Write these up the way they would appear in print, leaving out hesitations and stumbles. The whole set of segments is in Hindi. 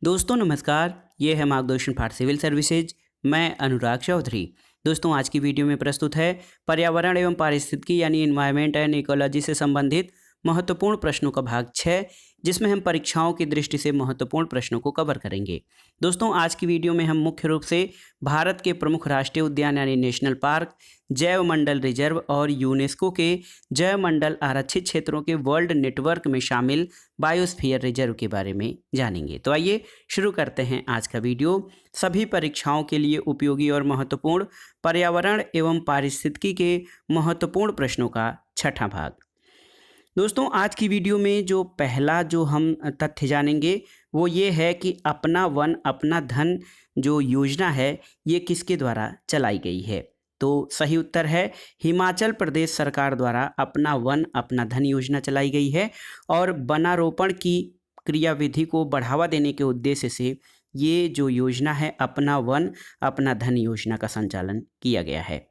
दोस्तों नमस्कार, ये है मार्गदर्शन फॉर सिविल सर्विसेज। मैं अनुराग चौधरी। दोस्तों आज की वीडियो में प्रस्तुत है पर्यावरण एवं पारिस्थितिकी यानी इन्वायरमेंट एंड इकोलॉजी से संबंधित महत्वपूर्ण प्रश्नों का भाग 6, जिसमें हम परीक्षाओं की दृष्टि से महत्वपूर्ण प्रश्नों को कवर करेंगे। दोस्तों आज की वीडियो में हम मुख्य रूप से भारत के प्रमुख राष्ट्रीय उद्यान यानी नेशनल पार्क, जैव मंडल रिजर्व और यूनेस्को के जैव मंडल आरक्षित क्षेत्रों के वर्ल्ड नेटवर्क में शामिल बायोस्फीयर रिजर्व के बारे में जानेंगे। तो आइए शुरू करते हैं आज का वीडियो। सभी परीक्षाओं के लिए उपयोगी और महत्वपूर्ण पर्यावरण एवं पारिस्थितिकी के महत्वपूर्ण प्रश्नों का छठा भाग। दोस्तों आज की वीडियो में जो पहला जो हम तथ्य जानेंगे वो ये है कि अपना वन अपना धन जो योजना है ये किसके द्वारा चलाई गई है। तो सही उत्तर है हिमाचल प्रदेश सरकार द्वारा अपना वन अपना धन योजना चलाई गई है और वनारोपण की क्रियाविधि को बढ़ावा देने के उद्देश्य से ये जो योजना है अपना वन अपना धन योजना का संचालन किया गया है।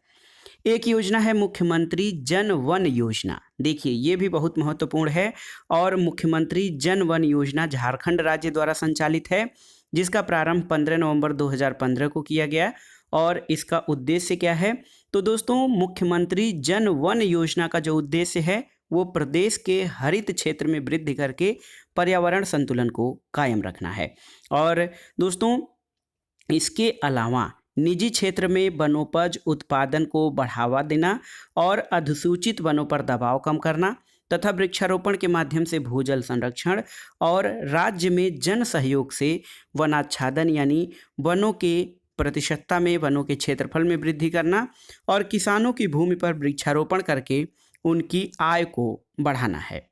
एक योजना है मुख्यमंत्री जन वन योजना। देखिए ये भी बहुत महत्वपूर्ण है और मुख्यमंत्री जन वन योजना झारखंड राज्य द्वारा संचालित है, जिसका प्रारंभ 15 नवंबर 2015 को किया गया। और इसका उद्देश्य क्या है? तो दोस्तों मुख्यमंत्री जन वन योजना का जो उद्देश्य है वो प्रदेश के हरित क्षेत्र में वृद्धि करके पर्यावरण संतुलन को कायम रखना है। और दोस्तों इसके अलावा निजी क्षेत्र में वनोपज उत्पादन को बढ़ावा देना और अधिसूचित वनों पर दबाव कम करना तथा वृक्षारोपण के माध्यम से भूजल संरक्षण और राज्य में जन सहयोग से वनाच्छादन यानी वनों के प्रतिशतता में वनों के क्षेत्रफल में वृद्धि करना और किसानों की भूमि पर वृक्षारोपण करके उनकी आय को बढ़ाना है।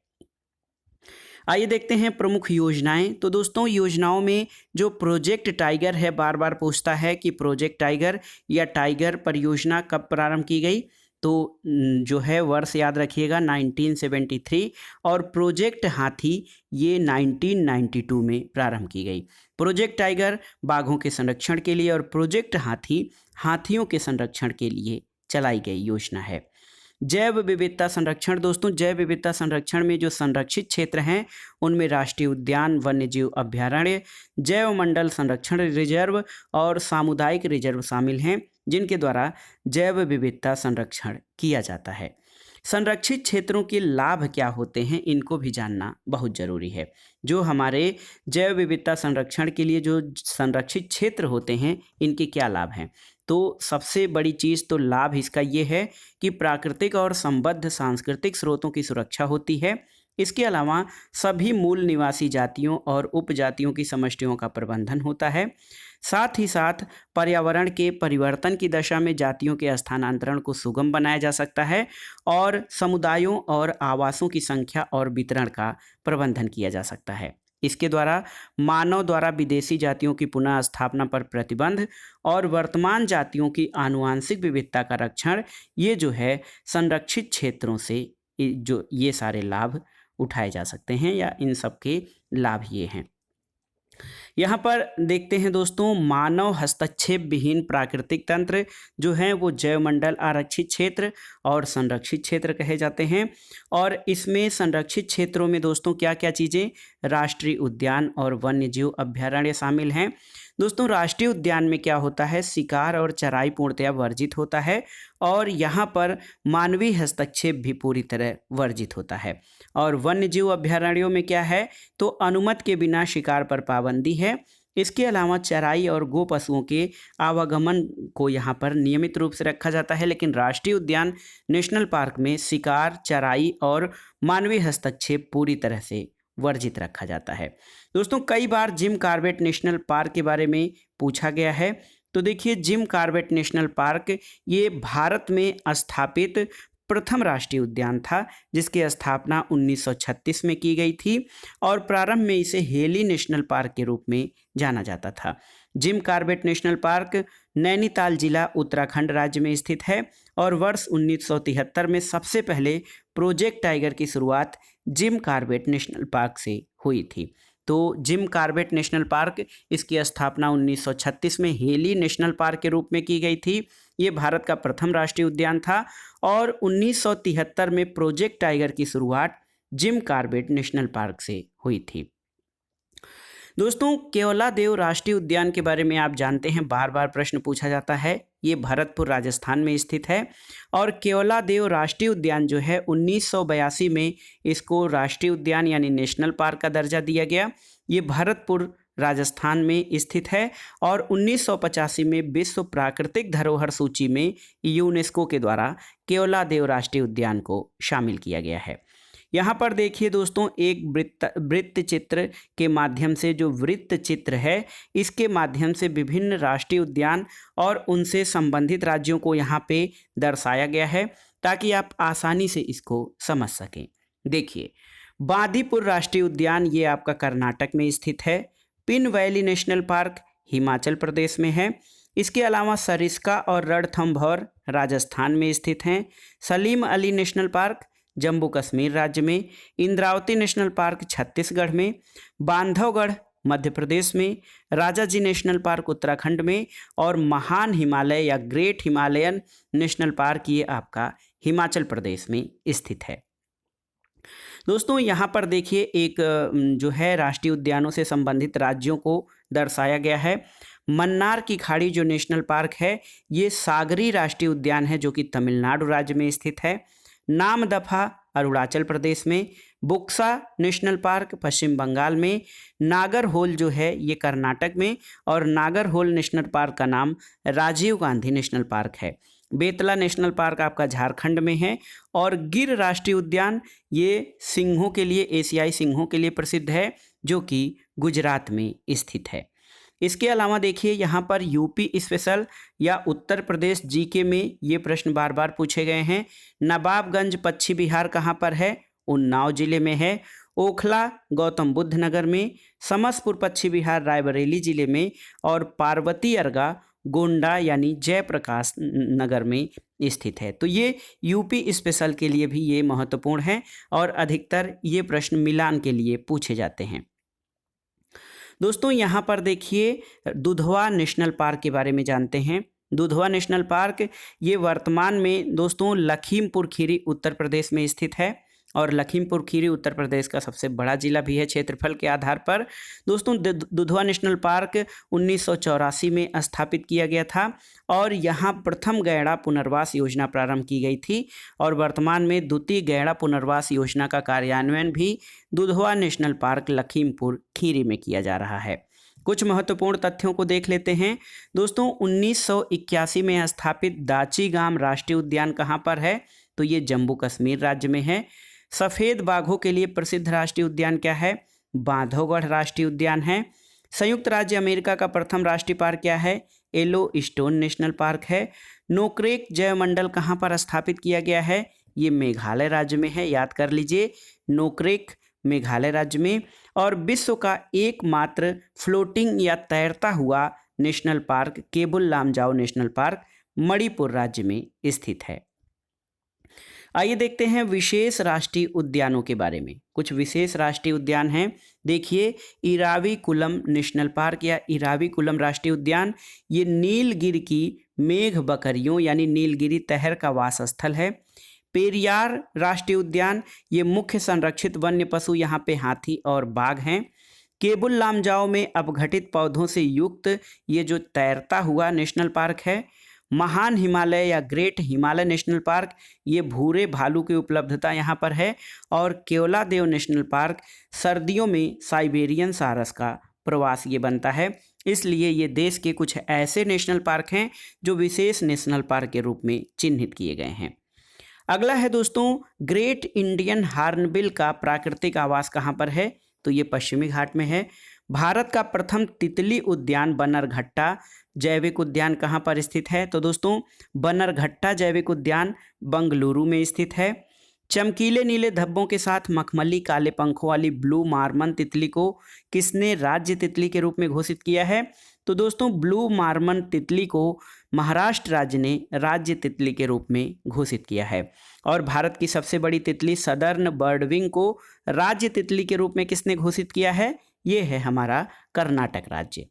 आइए देखते हैं प्रमुख योजनाएं। तो दोस्तों योजनाओं में जो प्रोजेक्ट टाइगर है बार बार पूछता है कि प्रोजेक्ट टाइगर या टाइगर परियोजना कब प्रारंभ की गई। तो जो है वर्ष याद रखिएगा 1973 और प्रोजेक्ट हाथी ये 1992 में प्रारंभ की गई। प्रोजेक्ट टाइगर बाघों के संरक्षण के लिए और प्रोजेक्ट हाथी हाथियों के संरक्षण के लिए चलाई गई योजना है। जैव विविधता संरक्षण। दोस्तों जैव विविधता संरक्षण में जो संरक्षित क्षेत्र हैं उनमें राष्ट्रीय उद्यान, वन्यजीव अभ्यारण्य, जैव मंडल संरक्षण रिजर्व और सामुदायिक रिजर्व शामिल हैं, जिनके द्वारा जैव विविधता संरक्षण किया जाता है। संरक्षित क्षेत्रों के लाभ क्या होते हैं इनको भी जानना बहुत जरूरी है। जो हमारे जैव विविधता संरक्षण के लिए जो संरक्षित क्षेत्र होते हैं इनके क्या लाभ हैं। तो सबसे बड़ी चीज़ तो लाभ इसका ये है कि प्राकृतिक और संबद्ध सांस्कृतिक स्रोतों की सुरक्षा होती है। इसके अलावा सभी मूल निवासी जातियों और उपजातियों की समष्टियों का प्रबंधन होता है। साथ ही साथ पर्यावरण के परिवर्तन की दशा में जातियों के स्थानांतरण को सुगम बनाया जा सकता है और समुदायों और आवासों की संख्या और वितरण का प्रबंधन किया जा सकता है। इसके द्वारा मानव द्वारा विदेशी जातियों की पुनः स्थापना पर प्रतिबंध और वर्तमान जातियों की आनुवांशिक विविधता का रक्षण, ये जो है संरक्षित क्षेत्रों से जो ये सारे लाभ उठाए जा सकते हैं या इन सब के लाभ ये हैं। यहाँ पर देखते हैं दोस्तों मानव हस्तक्षेप विहीन प्राकृतिक तंत्र जो हैं वो जैवमंडल आरक्षित क्षेत्र और संरक्षित क्षेत्र कहे जाते हैं। और इसमें संरक्षित क्षेत्रों में दोस्तों क्या क्या चीज़ें, राष्ट्रीय उद्यान और वन्यजीव अभ्यारण्य शामिल हैं। दोस्तों राष्ट्रीय उद्यान में क्या होता है, शिकार और चराई पूर्णतया वर्जित होता है और यहाँ पर मानवीय हस्तक्षेप भी पूरी तरह वर्जित होता है। और वन्यजीव अभ्यारण्यों में क्या है, तो अनुमति के बिना शिकार पर पाबंदी है। इसके अलावा चराई और गो पशुओं के आवागमन को यहाँ पर नियमित रूप से रखा जाता है, लेकिन राष्ट्रीय उद्यान नेशनल पार्क में शिकार, चराई और मानवीय हस्तक्षेप पूरी तरह से वर्जित रखा जाता है। दोस्तों कई बार जिम कॉर्बेट नेशनल पार्क के बारे में पूछा गया है। तो देखिए जिम कॉर्बेट नेशनल पार्क ये भारत में स्थापित प्रथम राष्ट्रीय उद्यान था, जिसकी स्थापना 1936 में की गई थी और प्रारंभ में इसे हेली नेशनल पार्क के रूप में जाना जाता था। Jim Corbett national park Nainital जिला उत्तराखंड राज्य में स्थित है और वर्ष 1973 में सबसे पहले प्रोजेक्ट टाइगर की शुरुआत जिम कॉर्बेट नेशनल पार्क से हुई थी। तो जिम कॉर्बेट नेशनल पार्क इसकी स्थापना 1936 में हेली नेशनल पार्क के रूप में की गई थी। ये भारत का प्रथम राष्ट्रीय उद्यान था और 1973 में प्रोजेक्ट टाइगर की शुरुआत जिम कॉर्बेट नेशनल पार्क से हुई थी। दोस्तों केवलादेव राष्ट्रीय उद्यान के बारे में आप जानते हैं, बार बार प्रश्न पूछा जाता है। ये भरतपुर राजस्थान में स्थित है और केवलादेव राष्ट्रीय उद्यान जो है 1982 में इसको राष्ट्रीय उद्यान यानी नेशनल पार्क का दर्जा दिया गया। ये भरतपुर राजस्थान में स्थित है और 1985 में विश्व प्राकृतिक धरोहर सूची में यूनेस्को के द्वारा केवलादेव राष्ट्रीय उद्यान को शामिल किया गया है। यहाँ पर देखिए दोस्तों, एक वृत्त चित्र के माध्यम से, जो वृत्त चित्र है इसके माध्यम से विभिन्न राष्ट्रीय उद्यान और उनसे संबंधित राज्यों को यहाँ पे दर्शाया गया है ताकि आप आसानी से इसको समझ सकें। देखिए, बांदीपुर राष्ट्रीय उद्यान ये आपका कर्नाटक में स्थित है। Pin Valley National Park Himachal Pradesh में है। इसके अलावा सरिस्का और रणथंभौर राजस्थान में स्थित हैं। सलीम अली नेशनल पार्क जम्मू कश्मीर राज्य में, इंद्रावती नेशनल पार्क छत्तीसगढ़ में, बांधवगढ़ मध्य प्रदेश में, राजाजी नेशनल पार्क उत्तराखंड में और महान हिमालय या ग्रेट हिमालयन नेशनल पार्क ये आपका हिमाचल प्रदेश में स्थित है। दोस्तों यहाँ पर देखिए, एक जो है राष्ट्रीय उद्यानों से संबंधित राज्यों को दर्शाया गया है। मन्नार की खाड़ी जो नेशनल पार्क है ये सागरी राष्ट्रीय उद्यान है जो कि तमिलनाडु राज्य में स्थित है। नामदफा अरुणाचल प्रदेश में, बुक्सा नेशनल पार्क पश्चिम बंगाल में, नागरहोल जो है ये कर्नाटक में और नागरहोल नेशनल पार्क का नाम राजीव गांधी नेशनल पार्क है। बेतला नेशनल पार्क आपका झारखंड में है और गिर राष्ट्रीय उद्यान ये सिंहों के लिए, एशियाई सिंहों के लिए प्रसिद्ध है जो कि गुजरात में स्थित है। इसके अलावा देखिए, यहाँ पर यूपी स्पेशल या उत्तर प्रदेश जीके में ये प्रश्न बार बार पूछे गए हैं। नवाबगंज पश्चिम बिहार कहाँ पर है? उन्नाव जिले में है। ओखला गौतम बुद्ध नगर में, समसपुर पश्चिम बिहार रायबरेली जिले में और पार्वती अर्गा गोंडा यानी जयप्रकाश नगर में स्थित है। तो ये यूपी स्पेशल के लिए भी ये महत्वपूर्ण है और अधिकतर ये प्रश्न मिलान के लिए पूछे जाते हैं। दोस्तों यहाँ पर देखिए, दुधवा नेशनल पार्क के बारे में जानते हैं। दुधवा नेशनल पार्क ये वर्तमान में दोस्तों लखीमपुर खीरी उत्तर प्रदेश में स्थित है और लखीमपुर खीरी उत्तर प्रदेश का सबसे बड़ा जिला भी है क्षेत्रफल के आधार पर। दोस्तों दुधवा नेशनल पार्क 1984 में स्थापित किया गया था और यहाँ प्रथम गैंडा पुनर्वास योजना प्रारंभ की गई थी और वर्तमान में द्वितीय गैंडा पुनर्वास योजना का कार्यान्वयन भी दुधवा नेशनल पार्क लखीमपुर खीरी में किया जा रहा है। कुछ महत्वपूर्ण तथ्यों को देख लेते हैं। दोस्तों 1981 में स्थापित दाचीगाम राष्ट्रीय उद्यान कहाँ पर है? तो ये जम्मू कश्मीर राज्य में है। सफ़ेद बाघों के लिए प्रसिद्ध राष्ट्रीय उद्यान क्या है? बांधवगढ़ राष्ट्रीय उद्यान है। संयुक्त राज्य अमेरिका का प्रथम राष्ट्रीय पार्क क्या है? येलो स्टोन नेशनल पार्क है। नोक्रेक जैवमंडल कहाँ पर स्थापित किया गया है? ये मेघालय राज्य में है, याद कर लीजिए, नोक्रेक मेघालय राज्य में। और विश्व का एकमात्र फ्लोटिंग या तैरता हुआ national park Keibul Lamjao national park Manipur राज्य में स्थित है। आइए देखते हैं विशेष राष्ट्रीय उद्यानों के बारे में। कुछ विशेष राष्ट्रीय उद्यान हैं। देखिए, इराविकुलम नेशनल पार्क या इराविकुलम राष्ट्रीय उद्यान ये नीलगिरी की मेघ बकरियों यानी नीलगिरी तहर का वास स्थल है। पेरियार राष्ट्रीय उद्यान ये मुख्य संरक्षित वन्य पशु यहाँ पे हाथी और बाघ हैं। केबुल लामजाओ में अपघटित पौधों से युक्त ये जो तैरता हुआ नेशनल पार्क है। महान हिमालय या ग्रेट हिमालय नेशनल पार्क ये भूरे भालू की उपलब्धता यहाँ पर है। और केवलादेव नेशनल पार्क सर्दियों में साइबेरियन सारस का प्रवास ये बनता है, इसलिए ये देश के कुछ ऐसे नेशनल पार्क हैं जो विशेष नेशनल पार्क के रूप में चिन्हित किए गए हैं। अगला है दोस्तों, ग्रेट इंडियन हॉर्नबिल का प्राकृतिक आवास कहाँ पर है? तो ये पश्चिमी घाट में है। भारत का प्रथम तितली उद्यान बन्नरघट्टा जैविक उद्यान कहाँ पर स्थित है? तो दोस्तों बन्नरघट्टा जैविक उद्यान बंगलुरु में स्थित है। चमकीले नीले धब्बों के साथ मखमली काले पंखों वाली ब्लू मार्मन तितली को किसने राज्य तितली के रूप में घोषित किया है? तो दोस्तों ब्लू मार्मन तितली को महाराष्ट्र राज्य ने राज्य तितली के रूप में घोषित किया है। और भारत की सबसे बड़ी तितली सदर्न बर्डविंग को राज्य तितली के रूप में किसने घोषित किया है? ये है हमारा कर्नाटक राज्य।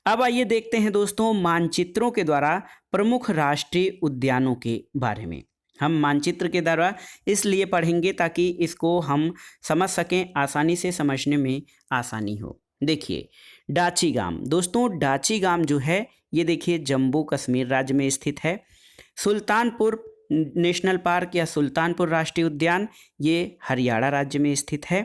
अब आइए देखते हैं दोस्तों मानचित्रों के द्वारा प्रमुख राष्ट्रीय उद्यानों के बारे में। हम मानचित्र के द्वारा इसलिए पढ़ेंगे ताकि इसको हम समझ सकें, आसानी से समझने में आसानी हो। देखिए डाची गाम, दोस्तों डाची गाम जो है ये देखिए जम्मू कश्मीर राज्य में स्थित है। सुल्तानपुर नेशनल पार्क या सुल्तानपुर राष्ट्रीय उद्यान ये हरियाणा राज्य में स्थित है।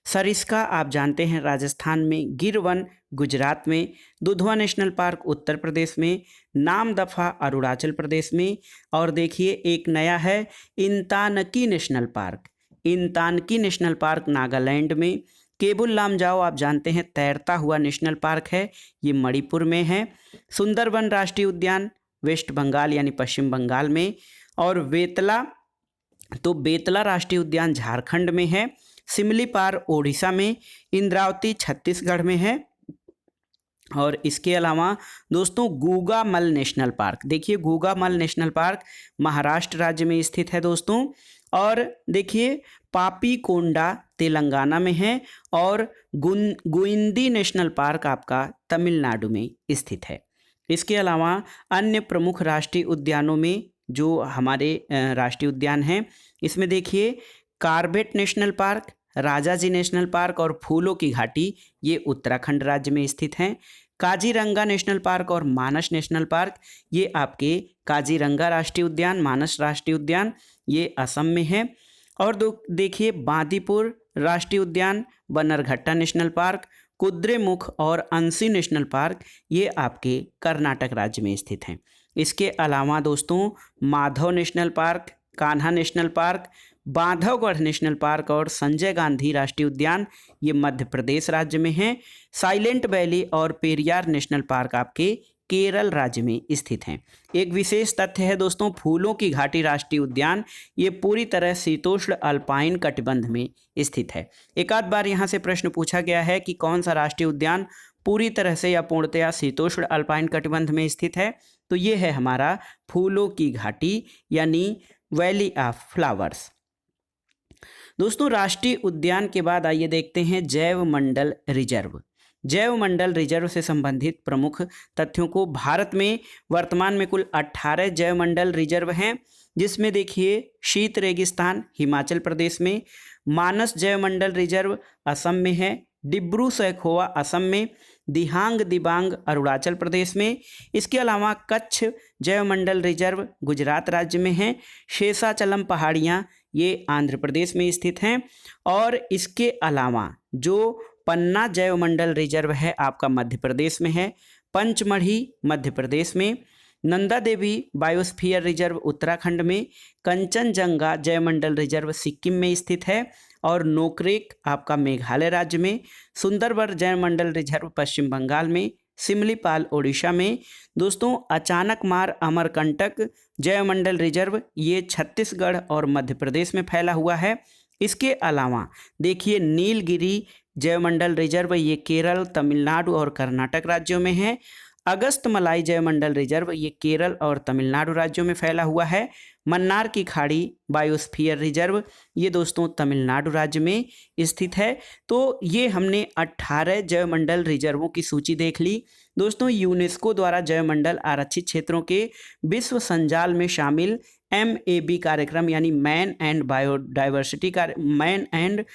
सरिस्का आप जानते हैं राजस्थान में, गिर वन गुजरात में, दुधवा नेशनल पार्क उत्तर प्रदेश में, नामदफा अरुणाचल प्रदेश में, और देखिए एक नया है Intanki national park, Intanki national park Nagaland में। केबुल लामजाओ आप जानते हैं तैरता हुआ नेशनल पार्क है, ये मणिपुर में है। सुंदरवन राष्ट्रीय उद्यान वेस्ट बंगाल यानी पश्चिम बंगाल में, और बेतला, तो बेतला राष्ट्रीय उद्यान झारखंड में है। सिमलीपाल ओडिशा में, इंद्रावती छत्तीसगढ़ में है। और इसके अलावा दोस्तों गूगामल नेशनल पार्क, देखिए गूगामल नेशनल पार्क महाराष्ट्र राज्य में स्थित है दोस्तों। और देखिए पापीकोंडा तेलंगाना में है, और गुइंदी नेशनल पार्क आपका तमिलनाडु में स्थित है। इसके अलावा अन्य प्रमुख राष्ट्रीय उद्यानों में जो हमारे राष्ट्रीय उद्यान हैं, इसमें देखिए Corbett national park, Rajaji national park और फूलों की घाटी ये उत्तराखंड राज्य में स्थित हैं। काजीरंगा नेशनल पार्क और मानस नेशनल पार्क ये आपके काजीरंगा राष्ट्रीय उद्यान, मानस राष्ट्रीय उद्यान ये असम में है। और देखिए बांदीपुर राष्ट्रीय उद्यान, बन्नरघट्टा नेशनल पार्क, कुद्रेमुख और अंसी नेशनल पार्क ये आपके कर्नाटक राज्य में स्थित हैं। इसके अलावा दोस्तों Madhav national park, Kanha national park, Bandhavgarh national park और संजय गांधी राष्ट्रीय उद्यान ये मध्य प्रदेश राज्य में हैं। साइलेंट वैली और पेरियार नेशनल पार्क आपके केरल राज्य में स्थित हैं। एक विशेष तथ्य है दोस्तों, फूलों की घाटी राष्ट्रीय उद्यान ये पूरी तरह शीतोष्ण अल्पाइन कटिबंध में स्थित है। एक आध बार यहाँ से प्रश्न पूछा गया है कि कौन सा राष्ट्रीय उद्यान पूरी तरह से या पूर्णतया शीतोष्ण अल्पाइन कटिबंध में स्थित है, तो ये है हमारा फूलों की घाटी यानी वैली ऑफ फ्लावर्स। दोस्तों राष्ट्रीय उद्यान के बाद आइए देखते हैं जैव मंडल रिजर्व। जैव मंडल रिजर्व से संबंधित प्रमुख तथ्यों को, भारत में वर्तमान में कुल 18 जैव मंडल रिजर्व हैं, जिसमें देखिए शीत रेगिस्तान हिमाचल प्रदेश में, मानस जैव मंडल रिजर्व असम में है, डिब्रू सैखोवा असम में, दिहांग दिबांग अरुणाचल प्रदेश में। इसके अलावा कच्छ जैव मंडल रिजर्व गुजरात राज्य में है, शेषाचलम पहाड़ियाँ ये आंध्र प्रदेश में स्थित हैं। और इसके अलावा जो पन्ना जैव मंडल रिजर्व है आपका मध्य प्रदेश में है, पंचमढ़ी मध्य प्रदेश में, नंदा देवी बायोस्फीयर रिजर्व उत्तराखंड में, कंचनजंगा जैव मंडल रिजर्व सिक्किम में स्थित है, और नोकरेक आपका मेघालय राज्य में, सुंदरबन जैव मंडल रिजर्व पश्चिम बंगाल में, सिमलीपाल ओडिशा में। दोस्तों अचानकमार अमरकंटक जैव मंडल रिजर्व ये छत्तीसगढ़ और मध्य प्रदेश में फैला हुआ है। इसके अलावा देखिए नीलगिरी जैव मंडल रिजर्व ये केरल, तमिलनाडु और कर्नाटक राज्यों में है। अगस्तमलाई जैव मंडल रिजर्व ये केरल और तमिलनाडु राज्यों में फैला हुआ है। मन्नार की खाड़ी बायोस्फीयर रिजर्व ये दोस्तों तमिलनाडु राज्य में स्थित है। तो ये हमने 18 जैव मंडल रिजर्वों की सूची देख ली। दोस्तों यूनेस्को द्वारा जैव मंडल आरक्षित क्षेत्रों के विश्व संजाल में शामिल MAB कार्यक्रम यानी man and biodiversity man and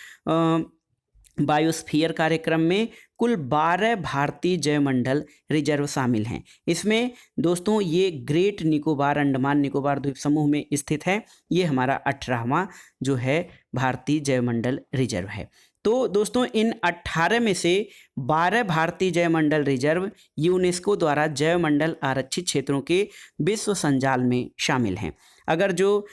biosphere कार्यक्रम में कुल 12 भारतीय जैव मंडल रिजर्व शामिल हैं। इसमें दोस्तों ये ग्रेट निकोबार अंडमान निकोबार द्वीप समूह में स्थित है। ये हमारा 18वां जो है भारतीय जैव मंडल रिजर्व है। तो दोस्तों इन 18 में से 12 भारतीय जैव मंडल रिजर्व यूनेस्को द्वारा जैव मंडल आरक्षित क्षेत्रों के विश्व संजाल में शामिल हैं। अगर जो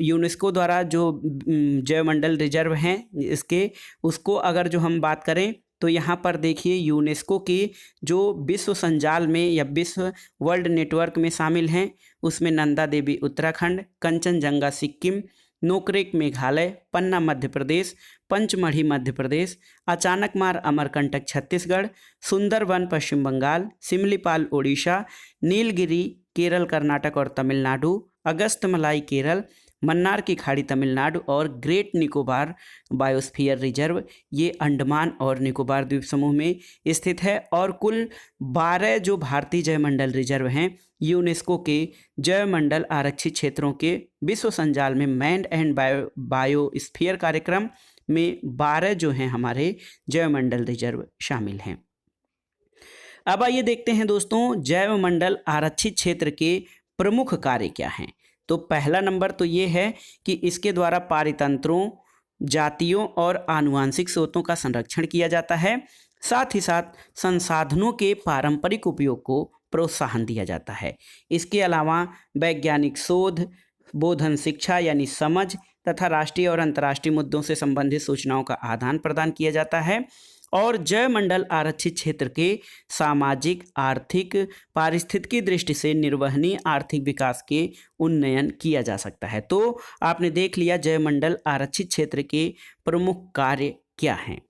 यूनेस्को द्वारा जो जैव मंडल रिजर्व हैं इसके उसको अगर जो हम बात करें तो यहाँ पर देखिए यूनेस्को के जो विश्व संजाल में या विश्व वर्ल्ड नेटवर्क में शामिल हैं उसमें नंदा देवी उत्तराखंड, कंचनजंगा सिक्किम, नोकरेक मेघालय, पन्ना मध्य प्रदेश, पंचमढ़ी मध्य प्रदेश, अचानकमार अमरकंटक छत्तीसगढ़, सुंदरवन पश्चिम बंगाल, सिमलीपाल ओडिशा, नीलगिरी केरल कर्नाटक और तमिलनाडु, अगस्तमलाई केरल, मन्नार की खाड़ी तमिलनाडु और ग्रेट निकोबार बायोस्फीयर रिजर्व ये अंडमान और निकोबार द्वीप समूह में स्थित है। और कुल 12 जो भारतीय जैवमंडल रिजर्व हैं यूनेस्को के जैवमंडल आरक्षित क्षेत्रों के विश्व संजाल में मैन एंड बायोस्फीयर कार्यक्रम में 12 जो हैं हमारे जैवमंडल रिजर्व शामिल हैं। अब आइए देखते हैं दोस्तों जैवमंडल आरक्षित क्षेत्र के प्रमुख कार्य क्या हैं। तो पहला नंबर तो ये है कि इसके द्वारा पारितंत्रों, जातियों और आनुवंशिक स्रोतों का संरक्षण किया जाता है। साथ ही साथ संसाधनों के पारंपरिक उपयोग को प्रोत्साहन दिया जाता है। इसके अलावा वैज्ञानिक शोध, बोधन शिक्षा यानी समझ तथा राष्ट्रीय और अंतर्राष्ट्रीय मुद्दों से संबंधित सूचनाओं का आदान प्रदान किया जाता है। और जैवमंडल आरक्षित क्षेत्र के सामाजिक, आर्थिक, पारिस्थितिकी दृष्टि से निर्वहनीय आर्थिक विकास के उन्नयन किया जा सकता है। तो आपने देख लिया जैवमंडल आरक्षित क्षेत्र के प्रमुख कार्य क्या हैं।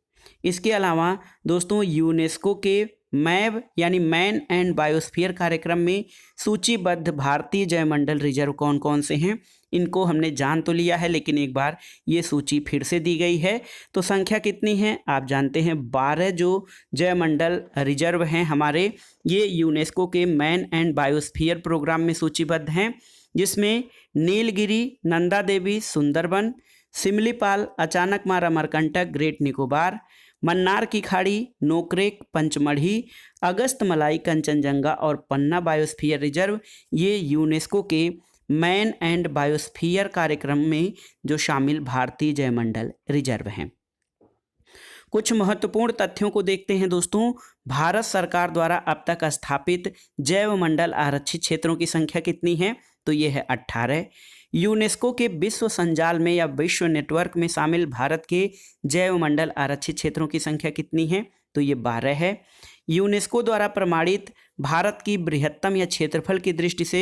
इसके अलावा दोस्तों यूनेस्को के मैब यानी मैन एंड बायोस्फीयर कार्यक्रम में सूचीबद्ध भारतीय जैवमंडल रिजर्व कौन कौन से हैं इनको हमने जान तो लिया है, लेकिन एक बार ये सूची फिर से दी गई है। तो संख्या कितनी है आप जानते हैं, 12 जो जैवमंडल रिजर्व हैं हमारे ये यूनेस्को के मैन एंड बायोस्फीयर प्रोग्राम में सूचीबद्ध हैं, जिसमें नीलगिरी, नंदा देवी, सुंदरबन, सिमलीपाल, अचानकमार अमरकंटक, ग्रेट निकोबार, मन्नार की खाड़ी, नोकरेक, पंचमढ़ी, अगस्तमलाई, कंचनजंगा और पन्ना बायोस्फीयर रिजर्व ये यूनेस्को के मैन एंड बायोस्फीयर कार्यक्रम में जो शामिल भारतीय जैवमंडल रिजर्व हैं। कुछ महत्वपूर्ण तथ्यों को देखते हैं दोस्तों। भारत सरकार द्वारा अब तक स्थापित जैवमंडल आरक्षित क्षेत्रों की संख्या कितनी है, तो ये है 18। यूनेस्को के विश्व संजाल में या विश्व नेटवर्क में शामिल भारत के जैवमंडल आरक्षित क्षेत्रों की संख्या कितनी है, तो ये 12 है। यूनेस्को द्वारा प्रमाणित भारत की बृहत्तम या क्षेत्रफल की दृष्टि से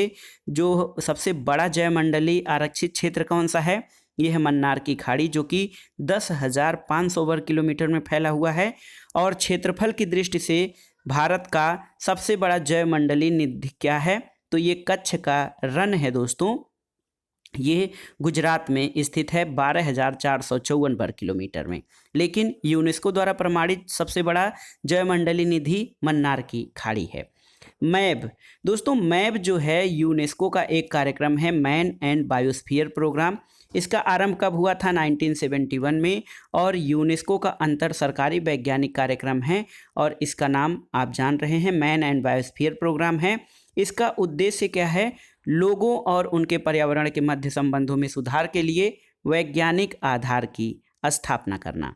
जो सबसे बड़ा जैवमंडलीय आरक्षित क्षेत्र कौन सा है, ये है मन्नार की खाड़ी, जो कि 10,500 वर्ग किलोमीटर में फैला हुआ है। और क्षेत्रफल की दृष्टि से भारत का सबसे बड़ा जैवमंडलीय निधि क्या है, तो ये कच्छ का रण है दोस्तों। ये गुजरात में स्थित है 12,454 वर्ग किलोमीटर में। लेकिन यूनेस्को द्वारा प्रमाणित सबसे बड़ा जैवमंडलीय निधि मन्नार की खाड़ी है। मैब दोस्तों, मैब जो है यूनेस्को का एक कार्यक्रम है, मैन एंड बायोस्फीयर प्रोग्राम। इसका आरंभ कब हुआ था, 1971 में, और यूनेस्को का अंतर सरकारी वैज्ञानिक कार्यक्रम है और इसका नाम आप जान रहे हैं मैन एंड बायोस्फीयर प्रोग्राम है। इसका उद्देश्य क्या है, लोगों और उनके पर्यावरण के मध्य संबंधों में सुधार के लिए वैज्ञानिक आधार की स्थापना करना।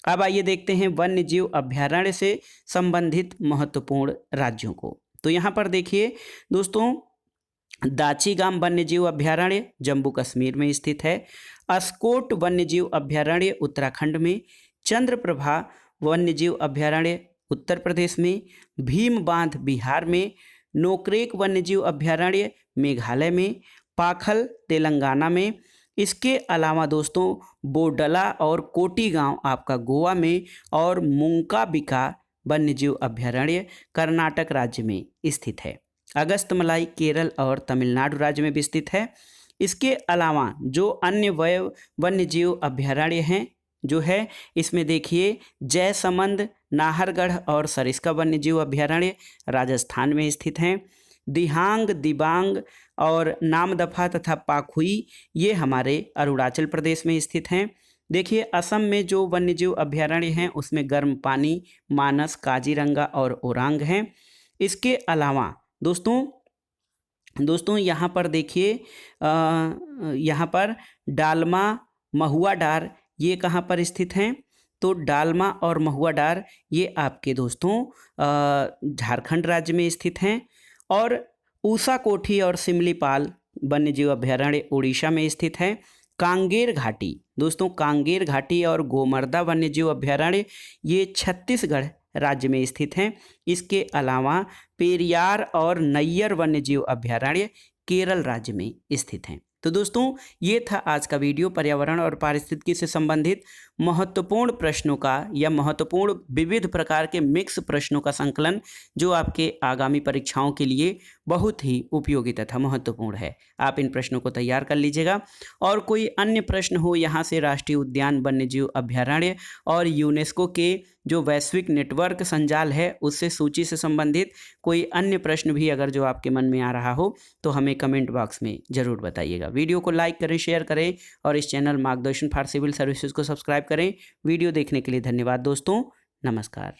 अब आइए देखते हैं वन्य जीव अभ्यारण्य से संबंधित महत्वपूर्ण राज्यों को। तो यहाँ पर देखिए दोस्तों, दाचीगाम वन्यजीव अभ्यारण्य जम्मू कश्मीर में स्थित है, अस्कोट वन्यजीव अभ्यारण्य उत्तराखंड में, चंद्रप्रभा वन्यजीव अभ्यारण्य उत्तर प्रदेश में, भीम बांध बिहार में, नोकरेक वन्यजीव अभ्यारण्य मेघालय में, पाखल तेलंगाना में। इसके अलावा दोस्तों बोडला और कोटी गांव आपका गोवा में, और मुंकाबिका वन्यजीव अभ्यारण्य कर्नाटक राज्य में स्थित है। अगस्तमलाई केरल और तमिलनाडु राज्य में भी स्थित है। इसके अलावा जो अन्य वन्यजीव अभ्यारण्य हैं जो है, इसमें देखिए जयसमंद, नाहरगढ़ और सरिस्का वन्यजीव अभ्यारण्य राजस्थान में स्थित हैं। दिहांग, दिबांग और नामदफा तथा पाखुई ये हमारे अरुणाचल प्रदेश में स्थित हैं। देखिए असम में जो वन्यजीव अभ्यारण्य हैं उसमें गर्म पानी, मानस, काजीरंगा और ओरांग हैं। इसके अलावा दोस्तों यहाँ पर देखिए यहाँ पर डालमा, महुआ डार ये कहाँ पर स्थित हैं, तो डालमा और महुआ डार ये आपके दोस्तों झारखंड राज्य में स्थित हैं। और ऊषा कोठी और सिमलीपाल वन्यजीव अभ्यारण्य उड़ीसा में स्थित है। कांगेर घाटी दोस्तों, कांगेर घाटी और गोमर्दा वन्यजीव अभ्यारण्य ये छत्तीसगढ़ राज्य में स्थित हैं। इसके अलावा पेरियार और नैयर वन्यजीव अभ्यारण्य केरल राज्य में स्थित हैं। तो दोस्तों ये था आज का वीडियो पर्यावरण और पारिस्थितिकी से संबंधित महत्वपूर्ण प्रश्नों का या महत्वपूर्ण विविध प्रकार के मिक्स प्रश्नों का संकलन, जो आपके आगामी परीक्षाओं के लिए बहुत ही उपयोगी तथा महत्वपूर्ण है। आप इन प्रश्नों को तैयार कर लीजिएगा। और कोई अन्य प्रश्न हो यहाँ से राष्ट्रीय उद्यान, वन्यजीव अभ्यारण्य और यूनेस्को के जो वैश्विक नेटवर्क संजाल है उससे सूची से संबंधित कोई अन्य प्रश्न भी अगर जो आपके मन में आ रहा हो तो हमें कमेंट बॉक्स में ज़रूर बताइएगा। वीडियो को लाइक करें, शेयर करें और इस चैनल मार्गदर्शन फॉर सिविल सर्विसेज को सब्सक्राइब करें। वीडियो देखने के लिए धन्यवाद दोस्तों। नमस्कार।